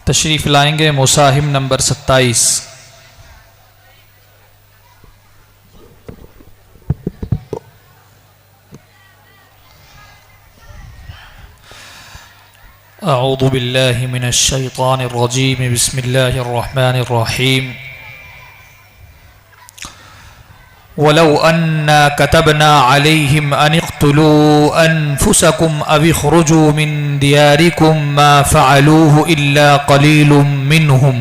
तशरीफ लाएंगे मुसाहिम नंबर 27। अऊज़ु बिल्लाहि मिनश शैतानिर रजीम बिस्मिल्लाहिर रहमानिर रहीम वलौ अन्ना कतबना अलैहिम अन इक़्तुलू अनफुसकुम अव इख़्रुजू मिन दियारिकुम मा फ़अलूहु इल्ला क़लीलुम मिनहुम।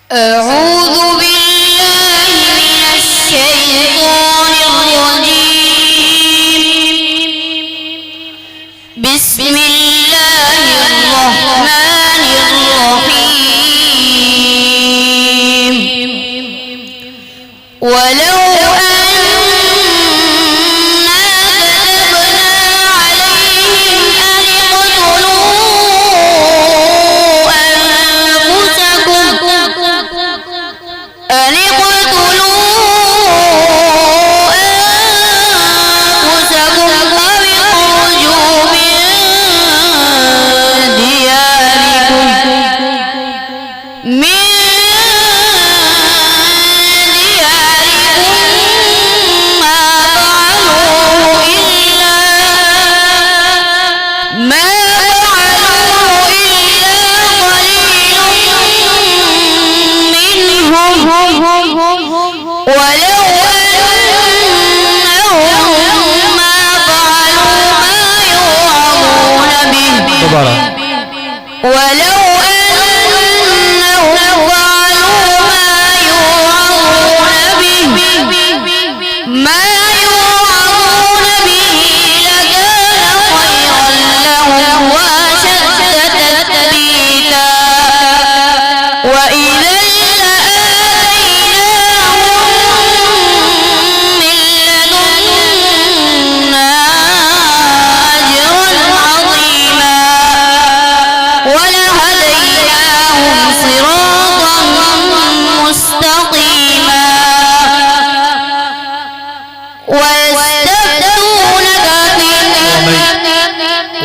अऊज़ु बिल्लाहि मिनश शैतानिर रजीम बिस्मिल्लाहिर रहमानिर रहीम वलौ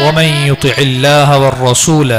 वमन युतिइल्लाह वर्रसूल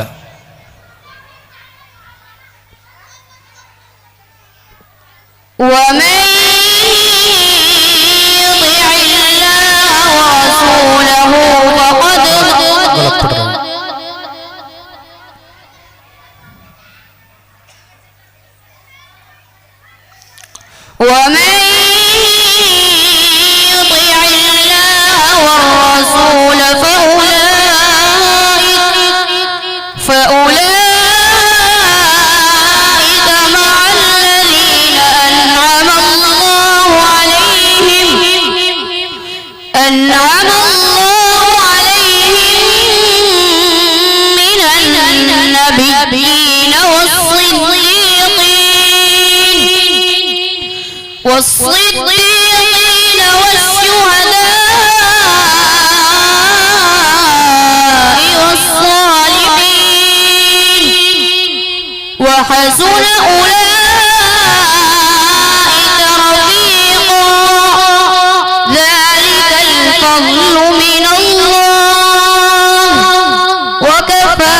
والصديقين والشهداء والصالحين وحسن أولئك رفيقا ذلك الفضل من الله وكفى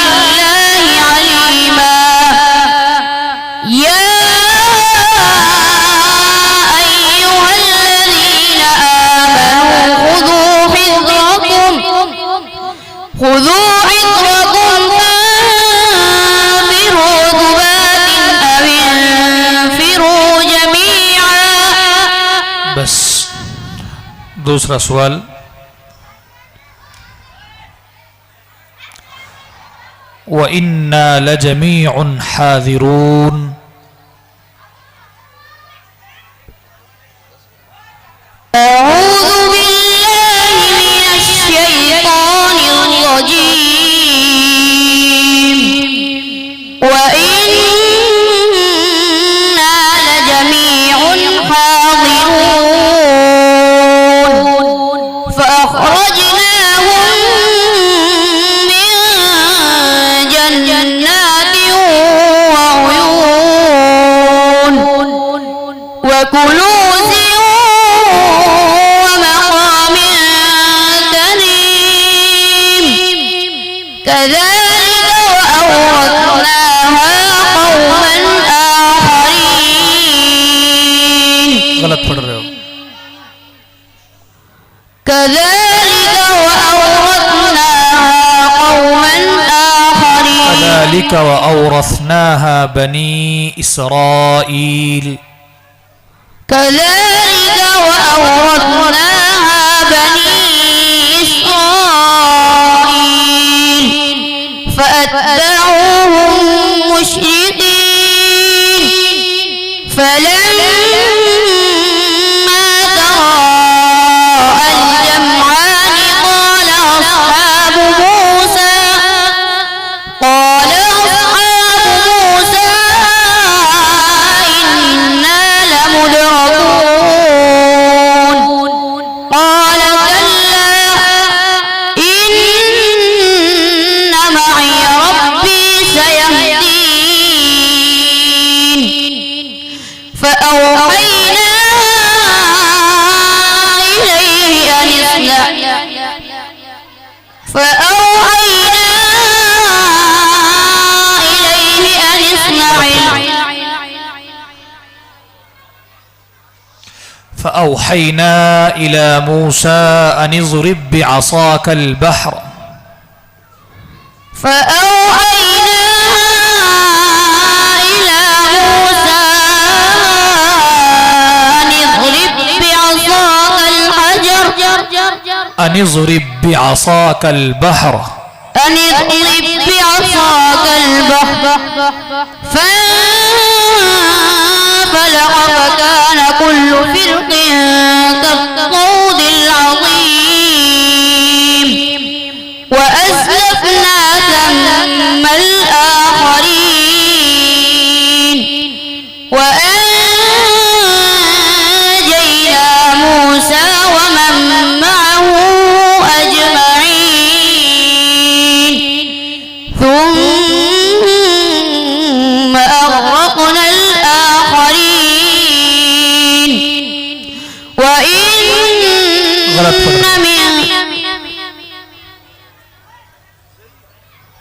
بالله عليما يا خذوا حذركم فانفروا ثبات أو انفروا جميعا। बस दूसरा सवाल, व इन्ना लजमीउन हाज़िरून। ومقام كريم كذلك وأورثناها قوما آخرين. गलत पढ़ रहे हो. كذلك وأورثناها قوما آخرين. كذلك وأورثناها بني إسرائيل. كذلك وأورثناها بني إسرائيل فأتبعوهم مشرقين فلما تراءى الجمعان قال أصحاب موسى إنا لمدركون قال كلا إن معي ربي سيهدين فأوحينا إليه أن فأوحينا إلى موسى أن اضرب بعصاك البحر. فأوحينا إلى موسى أن اضرب بعصاك البحر. أن اضرب بعصاك البحر فانفلق فكان كل فرق كالطود العظيم وأزلفنا ثم الآخرين وأنجينا موسى ومن معه أجمعين ثم أغرقنا الآخرين وإن من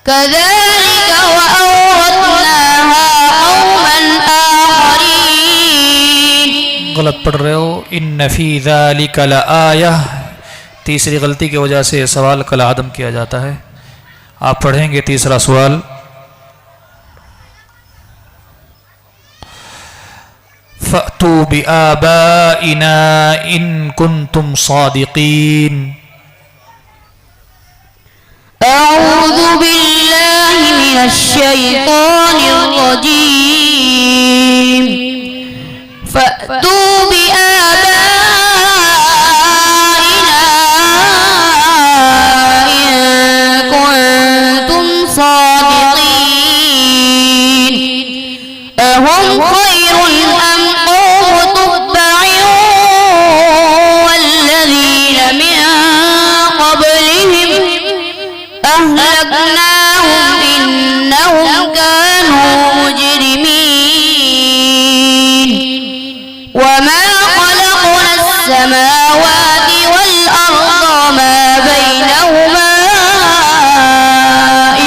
كذلك وأورثناها قوما آخرين. गलत पढ़ रहे हो. इन्न फी ज़ालिका लआया. तीसरी गलती की वजह से सवाल कल आदम किया जाता है. आप पढ़ेंगे तीसरा सवाल. फ़अतू बिआबाइना इन कुंतुम सादिकीन. أعوذ بالله من الشيطان الرجيم. فأتوا بآبائنا إن كنتم صادقين. أهم خير أم قوم تبع والذين من قبلهم أهلكناهم إنهم كانوا مجرمين. وما خلقنا السماوات والأرض وما بينهما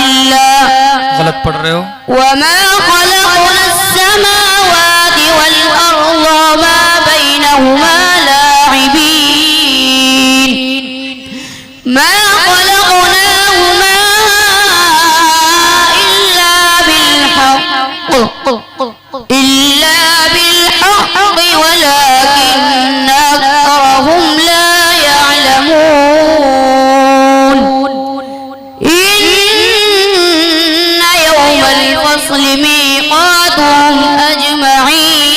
إلا गलत पढ़ रहे हो. وما خلقنا السماوات والأرض وما بينهما لاعبين. ما خلقناهما إلا بالحق ولكن أكثرهم لا يعلمون. إن يوم الفصل ميقاتهم أجمعين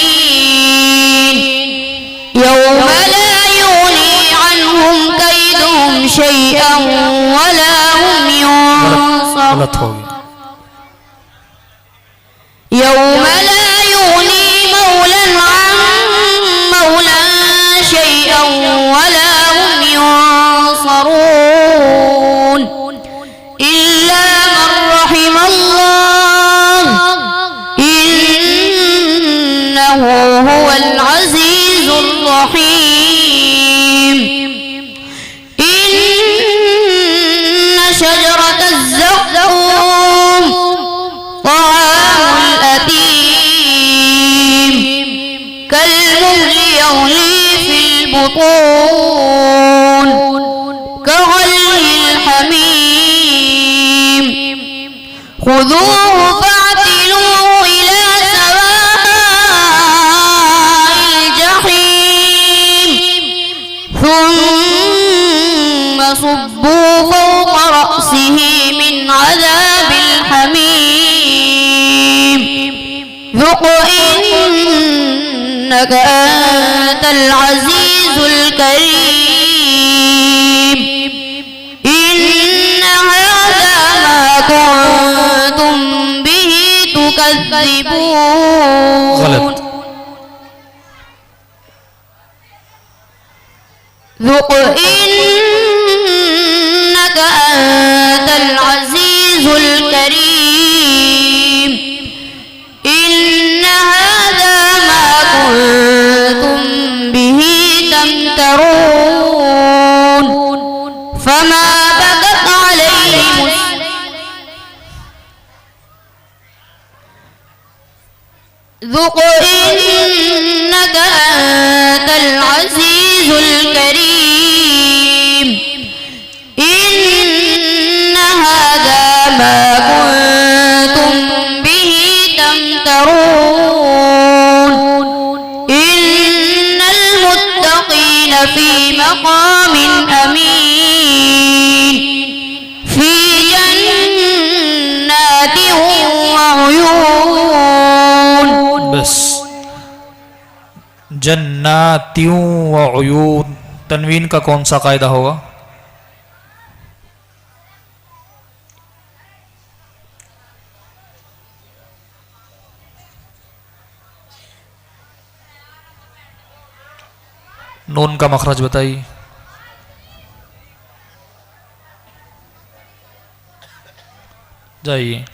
يوم لا يغني عنهم كيدهم شيئا ولا هم ينصرون. يوم لا يغني مولى عن مولى شيئا ولا هم ينصرون إلا من رحم الله إنه هو العزيز الرحيم. إن شجرة الزقوم ينطقون كغلي الحميم خذوه فاعتلوه إلى سواء الجحيم ثم صبوا فوق رأسه من عذاب الحميم ذق إنك أنت العزيز الكريم إن هذا ما كنتم به تكذبون غلط. ذق إنك أنت العزيز الكريم إن هذا ما كنتم به تمترون فما بكت عليهم ذق إنك أنت العزيز الكريم إن هذا ما كنتم به تمترون إن المتقين في مقام أمين في جنات وعيون बस जन्नातियों व उयून तनवीन का कौन सा कायदा होगा? नून का मखरज बताइए। जाइए।